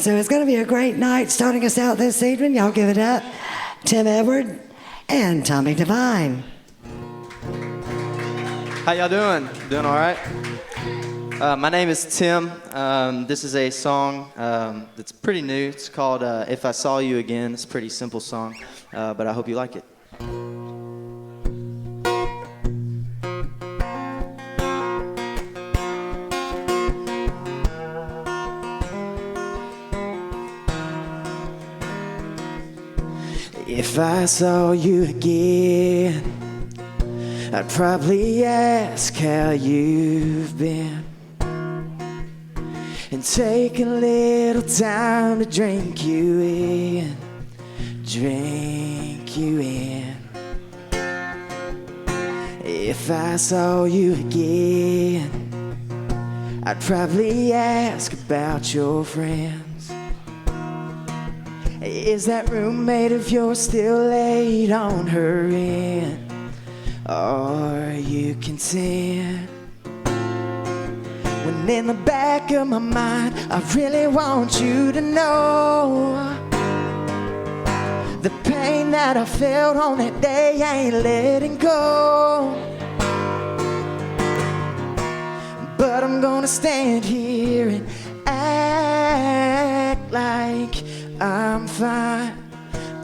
So it's going to be a great night starting us out this evening. Y'all give it up. Tim Edward and Tommy Devine. How y'all doing? Doing all right? My name is Tim. This is a song that's pretty new. It's called If I Saw You Again. It's a pretty simple song, but I hope you like it. If I saw you again, I'd probably ask how you've been, and take a little time to drink you in. If I saw you again, I'd probably ask about your friends. Is that roommate of yours still laid on her end? Are you content? When in the back of my mind, I really want you to know the pain that I felt on that day ain't letting go. But I'm gonna stand here and act like I'm fine.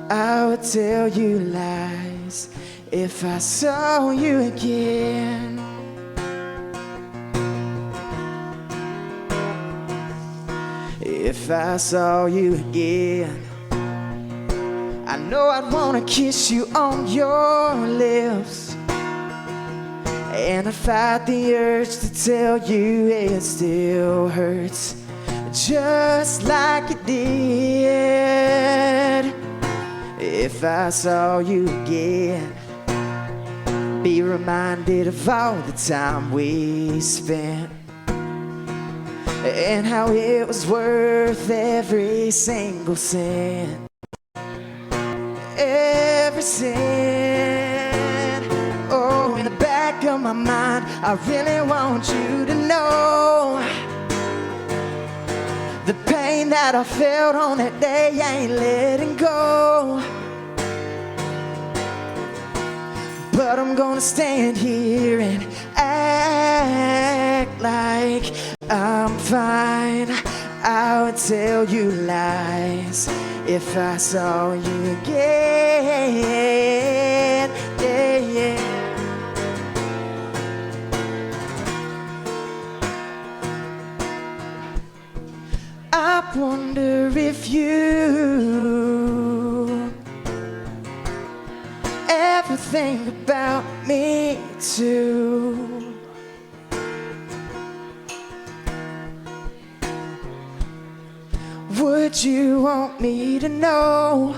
I would tell you lies if I saw you again. If I saw you again, I know I'd wanna kiss you on your lips, and I'd fight the urge to tell you it still hurts, just like it did. If I saw you again, be reminded of all the time we spent, and how it was worth every single cent. Every cent. Oh, in the back of my mind, I really want you to know the pain that I felt on that day ain't letting go. But I'm gonna stand here and act like I'm fine. I would tell you lies if I saw you again. Yeah, yeah. I wonder if you ever think about me too. Would you want me to know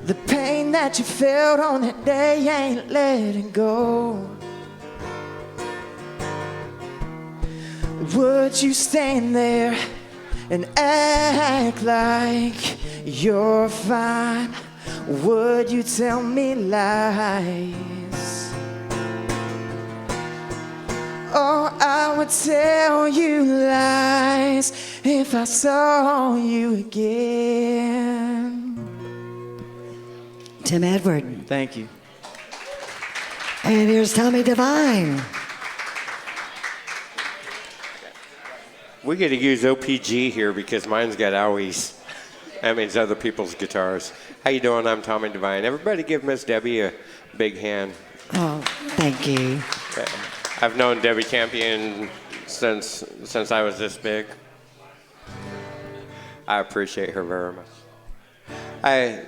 the pain that you felt on that day ain't letting go? Would you stand there and act like you're fine? Would you tell me lies? Oh, I would tell you lies if I saw you again. Tim Edward. Thank you. And here's Tommy Devine. We get to use OPG here because mine's got owies. That means other people's guitars. How you doing? I'm Tommy Devine. Everybody give Miss Debbie a big hand. Oh, thank you. I've known Debbie Campion since I was this big. I appreciate her very much. I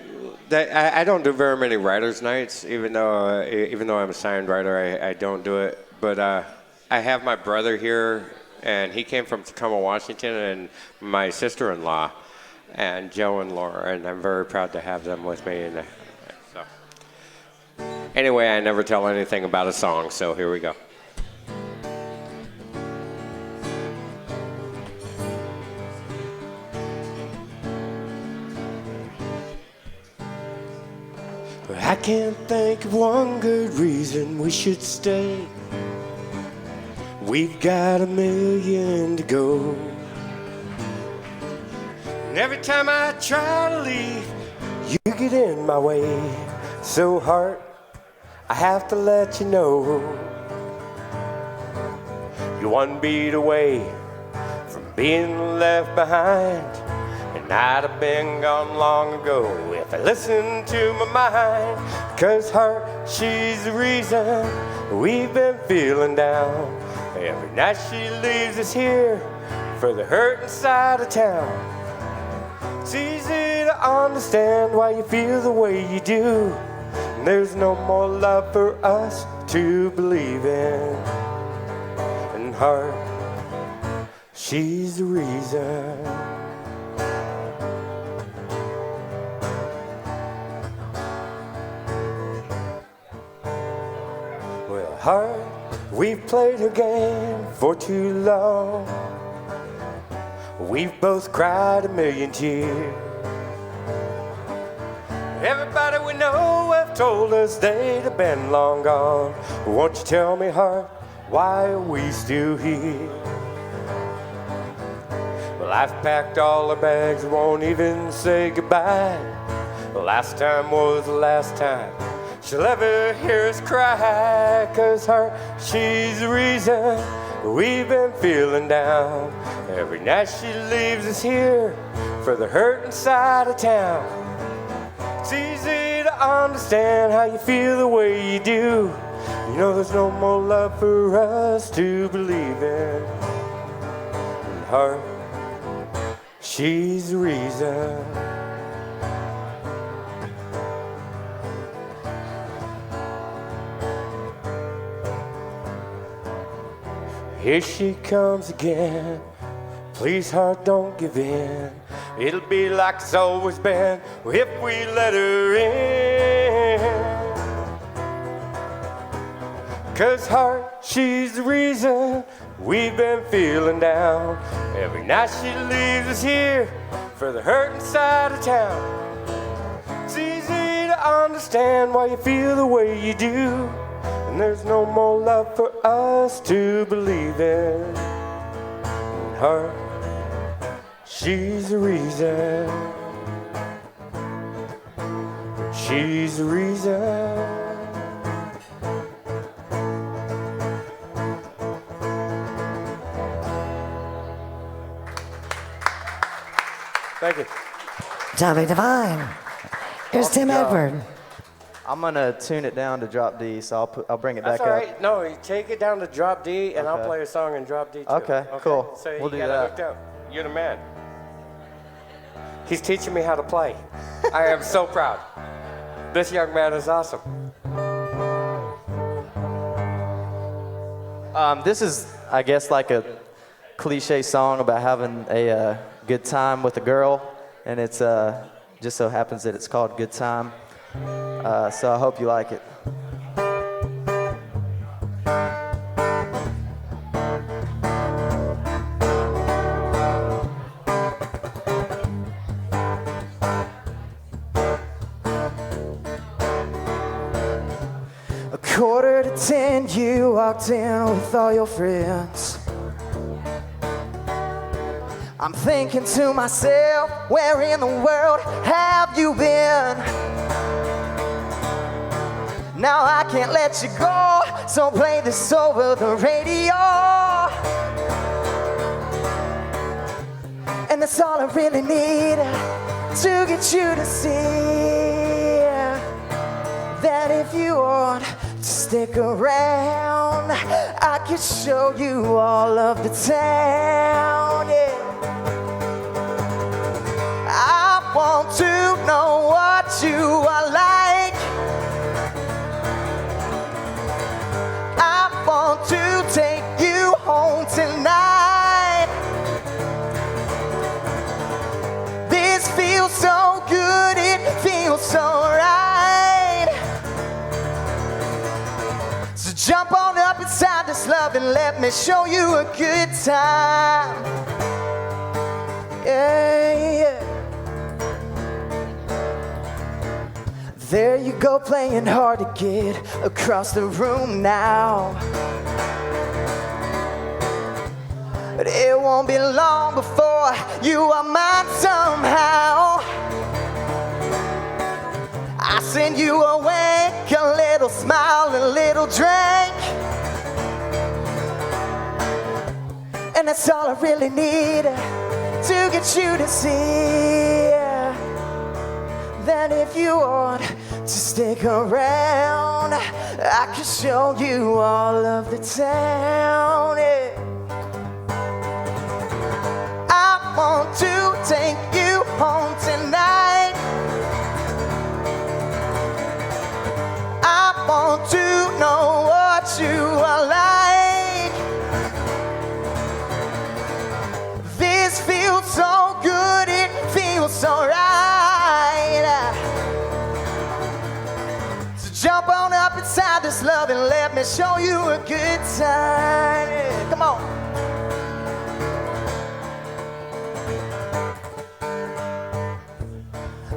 don't do very many writers' nights, even though I'm a signed writer. I don't do it. But I have my brother here, and he came from Tacoma, Washington, and my sister-in-law, and Joe and Laura, and I'm very proud to have them with me. And so, anyway, I never tell anything about a song, so here we go. I can't think of one good reason we should stay. We've got 1,000,000 to go. And every time I try to leave, you get in my way. So heart, I have to let you know, you're one beat away from being left behind. And I'd have been gone long ago if I listened to my mind. 'Cause heart, she's the reason we've been feeling down. Every night she leaves us here for the hurt inside of town. It's easy to understand why you feel the way you do. And there's no more love for us to believe in. And heart, she's the reason. Well, heart, we've played her game for too long. We've both cried a million tears. Everybody we know have told us they'd have been long gone. Won't you tell me, heart, why are we still here? Well, I've packed all our bags, won't even say goodbye. The last time was the last time she'll ever hear us cry. 'Cause heart, she's the reason we've been feeling down. Every night she leaves us here for the hurt inside of town. It's easy to understand how you feel the way you do. You know there's no more love for us to believe in. And heart, she's the reason. Here she comes again. Please, heart, don't give in. It'll be like it's always been if we let her in. 'Cause heart, she's the reason we've been feeling down. Every night she leaves us here for the hurt inside of town. It's easy to understand why you feel the way you do. And there's no more love for us to believe in. And heart, she's the reason. She's the reason. Thank you. Tommy Devine. Here's Tim job. Edward. I'm gonna tune it down to drop D, so I'll bring it back That's all up. right. No, you take it down to drop D, and I'll Okay. play a song in drop D too. Okay, cool. So We'll you do got it that. hooked up. You're the man. He's teaching me how to play. I am so proud. This young man is awesome. This is, I guess, like a cliche song about having a good time with a girl, and it's just so happens that it's called Good Time. So I hope you like it. A 9:45, you walked in with all your friends. I'm thinking to myself, where in the world have you been? Now I can't let you go, so play this over the radio. And that's all I really need to get you to see that if you want to stick around, I could show you all of the town, yeah. I want to know what you are like. I want to take you home tonight. This feels so good, it feels so right. So jump on up inside this love and let me show you a good time. Yeah, yeah. There you go, playing hard to get across the room now. but it won't be long before you are mine somehow. I send you a wink, a little smile, a little drink, and that's all I really need to get you to see. Then if you want to stick around, I can show you all of the town. Yeah. I want to take you home tonight. I want to know what you are like. This feels so good, it feels so right. So jump on up inside this love and let me show you a good time. Yeah, come on.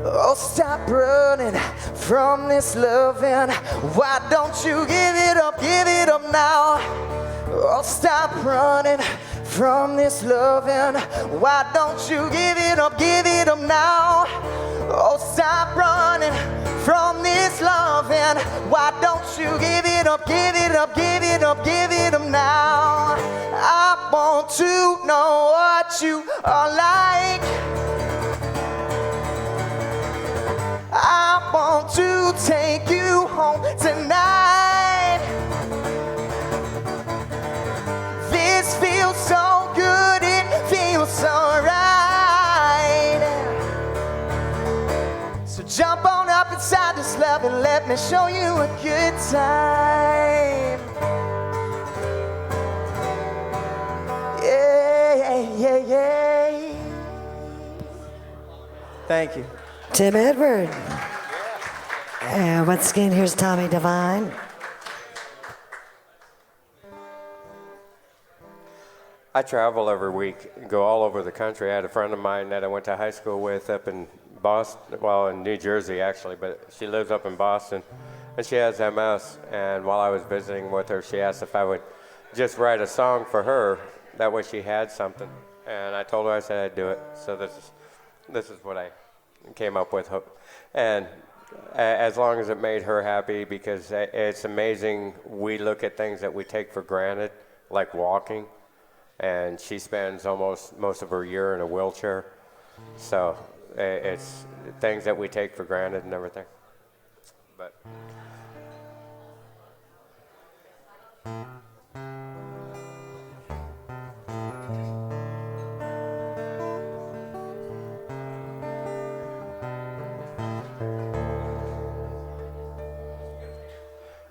Oh, stop running from this loving. Why don't you give it up now? Oh, stop running from this loving. Why don't you give it up now? Oh, stop running from this loving. Why don't you give it up now? I want to know what you are like. I want to take you home tonight. This feels so good, it feels so right. So jump on up inside this love and let me show you a good time. Yeah. Thank you. Tim Edward. And once again, here's Tommy Devine. I travel every week and go all over the country. I had a friend of mine that I went to high school with up in Boston, well, in New Jersey actually, but she lives up in Boston, and she has MS. And while I was visiting with her, she asked if I would just write a song for her. That way she had something. And I told her, I said I'd do it. So this is what I came up with. And as long as it made her happy, because it's amazing, we look at things that we take for granted, like walking, and she spends most of her year in a wheelchair. So it's things that we take for granted and everything. But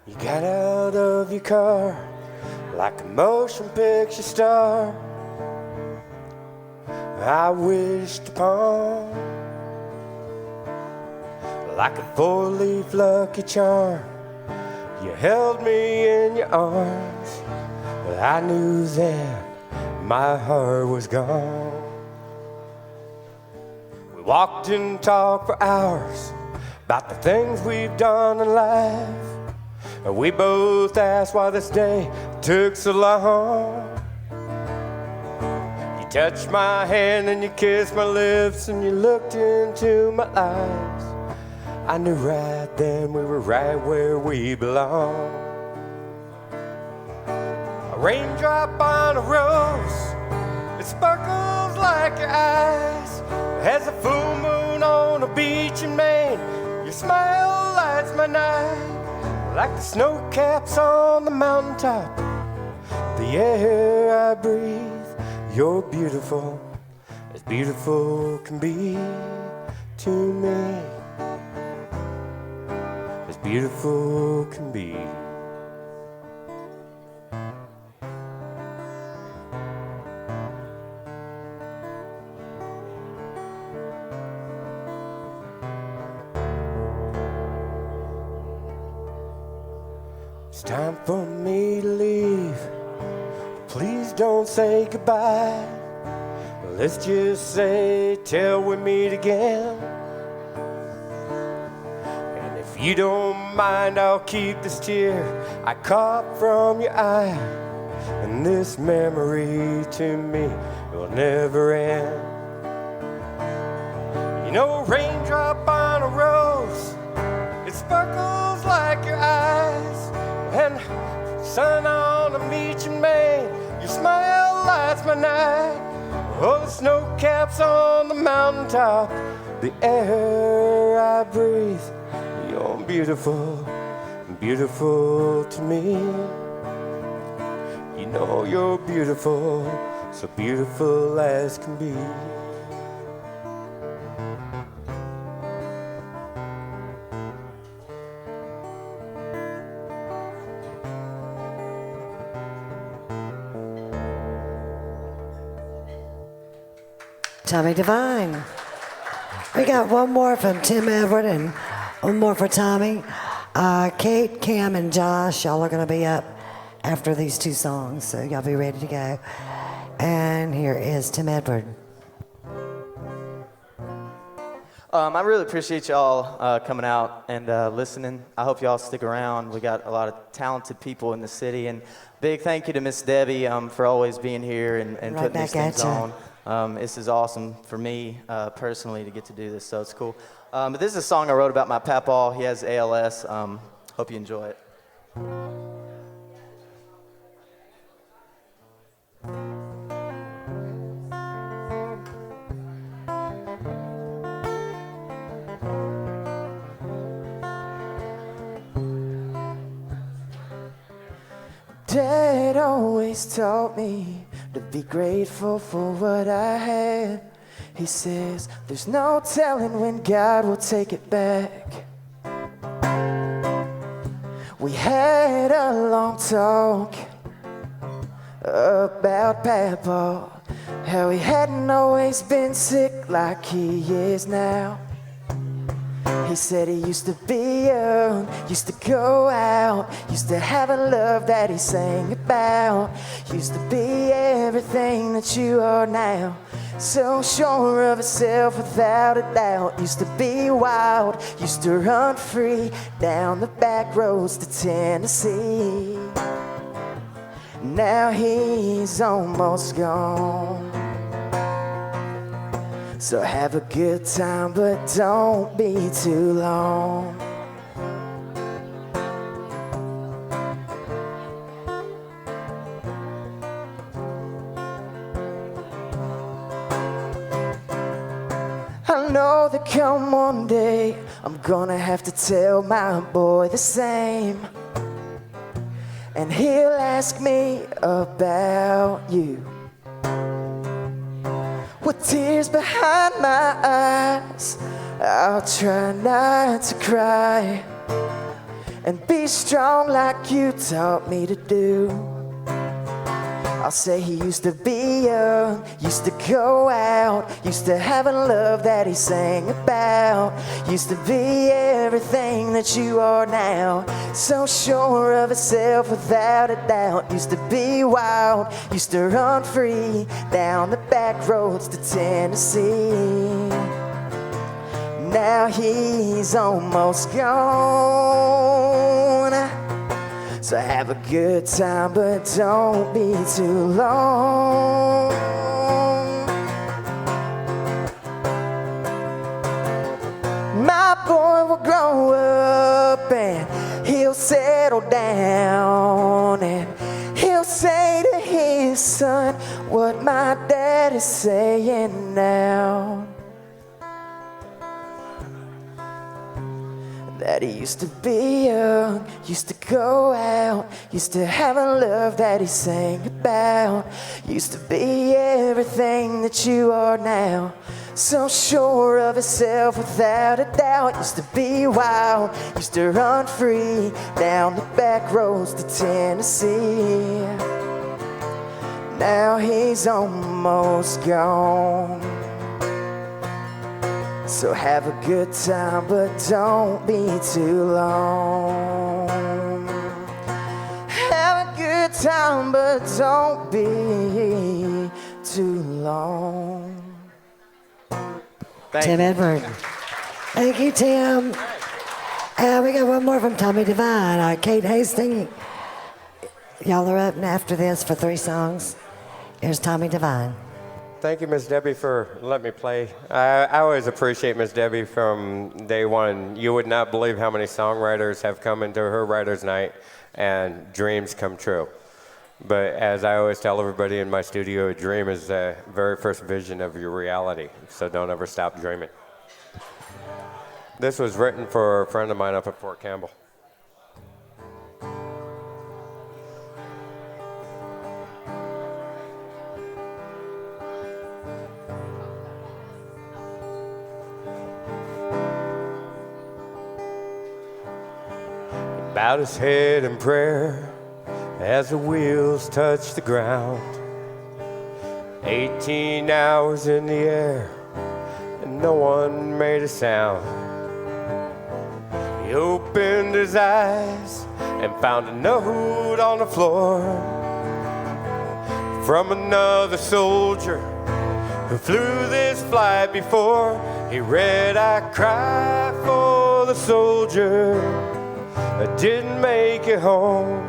you got out of your car like a motion picture star I wished upon, like a four-leaf lucky charm. You held me in your arms, but I knew then my heart was gone. We walked and talked for hours about the things we've done in life. And we both asked why this day took so long. You touched my hand and you kissed my lips and you looked into my eyes. I knew right then we were right where we belong. A raindrop on a rose, it sparkles like your eyes. As a full moon on a beach in Maine, your smile lights my night. Like the snow caps on the mountaintop, the air I breathe, you're beautiful as beautiful can be to me, as beautiful can be. It's time for me to leave. Please don't say goodbye. Let's just say till we meet again. And if you don't mind, I'll keep this tear I caught from your eye. and this memory to me will never end. You know, a raindrop on a rose, it sparkles like your eyes, and sun on a beach in Maine, your smile lights my night. Oh, the snow caps on the mountaintop, the air I breathe, you're beautiful, beautiful to me. You know you're beautiful, so beautiful as can be. Tommy Devine. We got one more from Tim Everett and one more for Tommy. Kate, Cam, and Josh, y'all are going to be up after these two songs, so y'all be ready to go. And here is Tim Edward. I really appreciate y'all coming out and listening. I hope y'all stick around. We got a lot of talented people in the city, and big thank you to Miss Debbie for always being here and Right putting back these things at ya. on. This is awesome for me personally to get to do this, so it's cool. But this is a song I wrote about my papaw. He has ALS. Hope you enjoy it. Dad always taught me to be grateful for what I had. He says there's no telling when God will take it back. We had a long talk about Papa, how he hadn't always been sick like he is now. He said he used to be young, used to go out, used to have a love that he sang about, used to be everything that you are now. So sure of himself without a doubt, used to be wild, used to run free down the back roads to Tennessee. Now he's almost gone. So have a good time, but don't be too long. I know that come one day I'm gonna have to tell my boy the same, and he'll ask me about you. With tears behind my eyes, I'll try not to cry and be strong like you taught me to do. I'll say he used to be young, used to go out, used to have a love that he sang about, used to be everything that you are now. So sure of himself without a doubt, used to be wild, used to run free down the back roads to Tennessee. Now he's almost gone. So have a good time, but don't be too long. My boy will grow up and he'll settle down, and he'll say to his son what my dad is saying now. That he used to be young, used to go out, used to have a love that he sang about, used to be everything that you are now. So sure of himself without a doubt, used to be wild, used to run free down the back roads to Tennessee. Now he's almost gone. So have a good time, but don't be too long. Have a good time, but don't be too long. Tim Edward. Thank you, Tim. And we got one more from Tommy Devine. Kate Hastings, Y'all are up after this for 3 songs. Here's Tommy Devine. Thank you, Miss Debbie, for letting me play. I always appreciate Miss Debbie from day one. You would not believe how many songwriters have come into her writer's night and dreams come true. But as I always tell everybody in my studio, a dream is the very first vision of your reality. So don't ever stop dreaming. This was written for a friend of mine up at Fort Campbell. Bowed his head in prayer as the wheels touched the ground. 18 hours in the air and no one made a sound. He opened his eyes and found a note on the floor from another soldier who flew this flight before. He read, "I cry for the soldier that didn't make it home,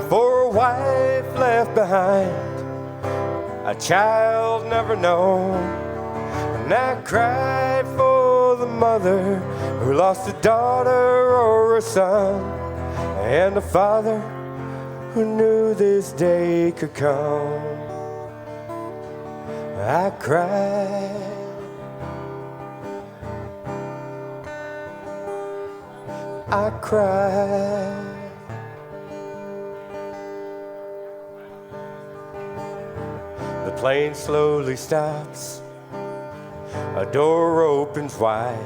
for a wife left behind, a child never known. And I cried for the mother who lost a daughter or a son, and a father who knew this day could come. I cried. I cried. The plane slowly stops. A door opens wide.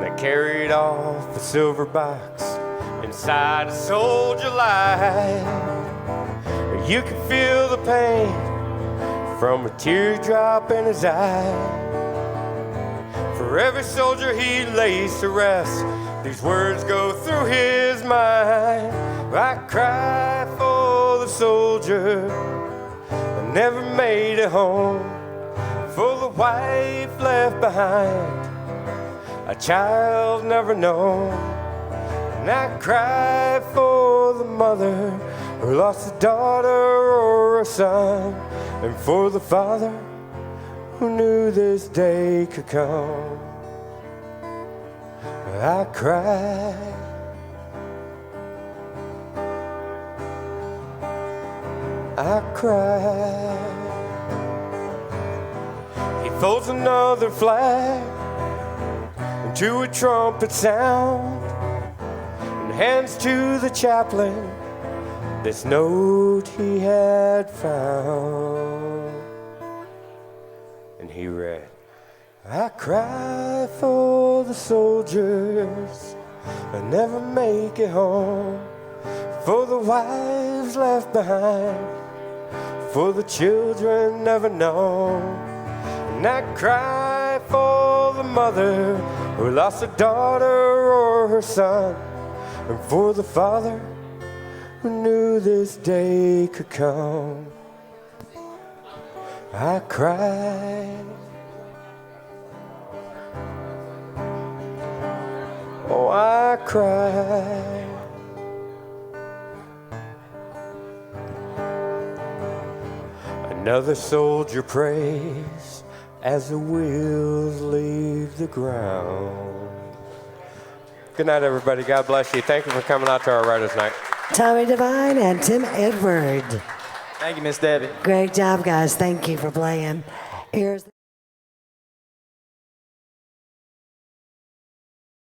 They carried off a silver box inside a soldier light. You could feel the pain from a teardrop in his eye. For every soldier he lays to rest, these words go through his mind. I cry for the soldier that never made it home, for the wife left behind, a child never known. And I cry for the mother who lost a daughter or a son, and for the father who knew this day could come. I cried. I cried. He folds another flag into a trumpet sound and hands to the chaplain this note he had found. And he read, "I cry for the soldiers that never make it home, for the wives left behind, for the children never known. And I cry for the mother who lost a daughter or her son, and for the father who knew this day could come. I cried. Oh, I cried. Another soldier prays as the wheels leave the ground." Good night, everybody. God bless you. Thank you for coming out to our Writers' Night. Tommy Devine and Tim Edward. Thank you, Miss Debbie. Great job, guys. Thank you for playing. Here's